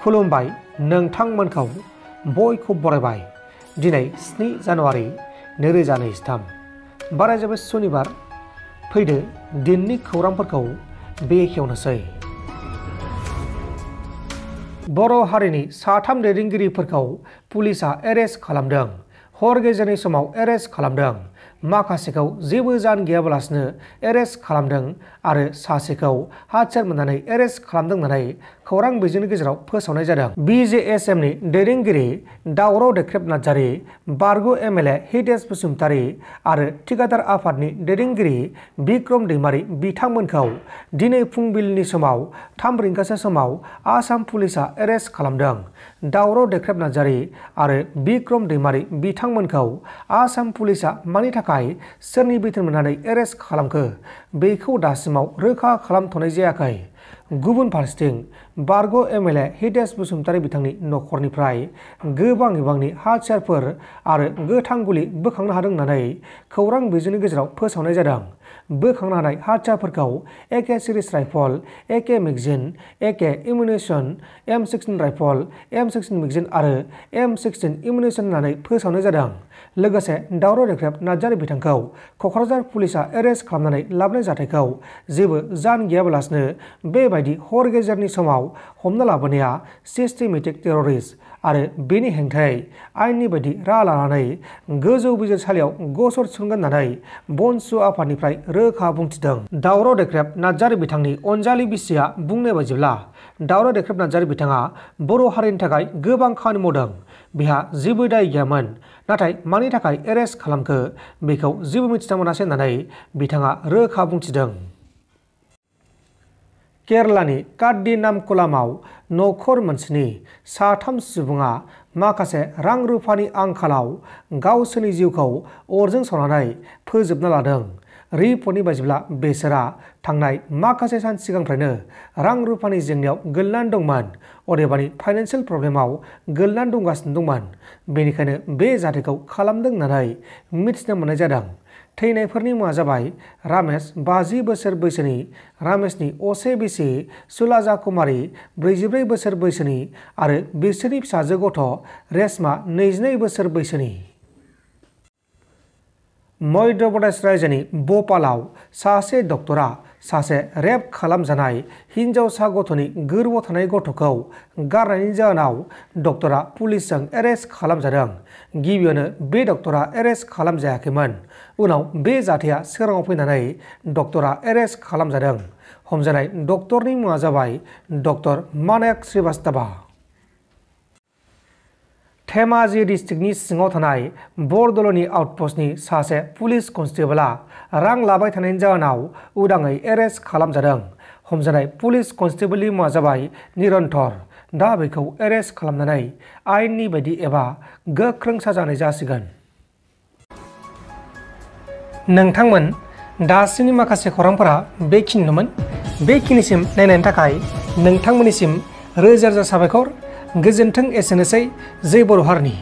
खुलुमबाय नोंथांमोनखौ बयखौ बरायबाय। दिनै 7 जानुवारि 2023 बाराय जाबाय सनिबार। फैदो दिननि खौरांफोरखौ बेखेवनोसै। बर' हारिनि 3 दैदेनगिरिफोरखौ पुलिसआ एरेस्ट खालामदों। हर गेजेरनि समाव एरेस्ट खालामदों। माखासेखौ जेबो जान गैयाबालासिनो एरेस्ट खालामदों आरो सासेखौ हाथियार मोननानै एरेस्ट खालामदों होननानै खौरां बिजोंनि गेजेराव फोसावनाय जादों। BJSMनि दैदेनगिरि दावराव देख्रेब नार्जारी, बारग' MLA हितेश बसुमतारी आरो थिखादार आफादनि दैदेनगिरि बिक्रम दैमारी बिथांमोनखौ दिनै फुंबिलिनि समाव 3 रिंगासो समाव आसाम पुलिसआ एरेस्ट खालामदों। दावराव देख्रेब नार्जारी आरो बिक्रम दैमारी बिथांमोनखौ आसाम पुलिसआ मानि थाखाय सोरनि बिथोन मोननानै एरेस्ट खालामखो बेखौ दासिमाव रोखा खालामथ'नाय जायाखै। गुबुन फारसेथिं बारग' MLA हितेश बसुमतारी बिथांनि न'खरनिफ्राय गोबां बिबांनि हाथियारफोर आरो गोथां गुलि बोखांनो हादों होननानै खौरां बिजोंनि गेजेराव फोसावनाय जादों। बोखांनो हानाय हाथियारफोरखौ AK series rifle, AK magazine, AK एमुनिसन, M16 rifle, M16 magazine आरो M16 एमुनिसन होननानै फोसावनाय जादों। लोगोसे दावराव देख्रेब नार्जारी बिथांखौ क'क्राझार पुलिसआ एरेस्ट खालामनानै लाबोनाय जाथायखौ जेबो जान गैयाबालासिनो बेबायदि हर गेजेरनि समाव हमना लाबोनाया सिस्टेमेटिक टेररिस्ट आरो बेनि हेंथायै आयेननि बायदि राहा लानानै गोजौ बिजिरसालियाव गसर थिसनगोन होननानै बonsua आफादनिफ्राय रोखा बुंथिदों। दावराव देख्रेब नार्जारी बिथांनि अनजालि बिसिया बुंनाय बायदिब्ला दावराव देख्रेब नार्जारी बिथाङा बर' हारिनि थाखाय गोबां खामानि मावदों। बिहा जेबो दाय गैयामोन, नाथाय मानि थाखाय एरेस्ट खालामखो बेखौ जेबो मिथिना मोनासै होननानै बिथाङा रोखा बुंथिदों। केरलानि काड्डिनामकुलामाव नखर मोनसेनि 3 सुबुङा माखासे रां रुफानि आंखालाव गावसोरनि जिउखौ अरजों सावनानै फोजोबना लादों। रिपर्टनि बायदिब्ला बेसोरा थांनाय माखासे सान सिगांनिफ्रायनो रां रुफानि जेंनायाव गोलैनानै दंमोन, अदेबानि फाइनान्सियेल प्रब्लेमाव गोलैनानै दंगासिनो दंमोन। बेनिखायनो बे जाथायखौ खालामदों होननानै मिथिनो मोननाय जादों। थैनायफोरनि मुङा जाबाय रामेश 50 बोसोर बैसोनि, रामेशनि असे बिसि सुलाजा कुमारी 44 बोसोर बैसोनि आरो बिसोरनि फिसाजो गथ' रेशमा 22 बोसोर बैसोनि। मध्य प्रदेश रायजोनि भ'पालाव सासे डक्टरा सासे रेप खालामजानाय हिनजावसा गथ'नि गोरबोआव थानाय गथ'खौ गारनायनि जाहोनाव डक्टरा पुलिसजों एरेस्ट खालामजादों। गिबियावनो बे डक्टरा एरेस्ट खालामजायाखैमोन। उनाव बे जाथाया सोराङाव फैनानै डक्टरा एरेस्ट खालामजादों। हमजानाय डक्टरनि मुङा जाबाय डक्टर मानाक श्रीवास्तवा। धेमाजि डिस्ट्रिक्टनि सिङाव थानाय बरदल'नि आउटपस्टनि सासे पुलिस कनस्टेबलआ रां लाबाय थानायनि जाहोनाव उदाङै एरेस्ट खालामजादों। हमजानाय पुलिस कनस्टेबलनि मुङा जाबाय निरन्तर। दा बेखौ एरेस्ट खालामनानै आयेननि बायदि एबा गोख्रों साजा होनाय जासिगोन। नोंथांमोन दासिमनि माखासे खौरांफोरा बेखिनिनोमोन। बेखिनिसिम नायनायनि थाखाय नोंथांमोननिसिम रोजा रोजा साबायखर। गोजोन्थों। एसेनोसै। जै बर' हारिनि।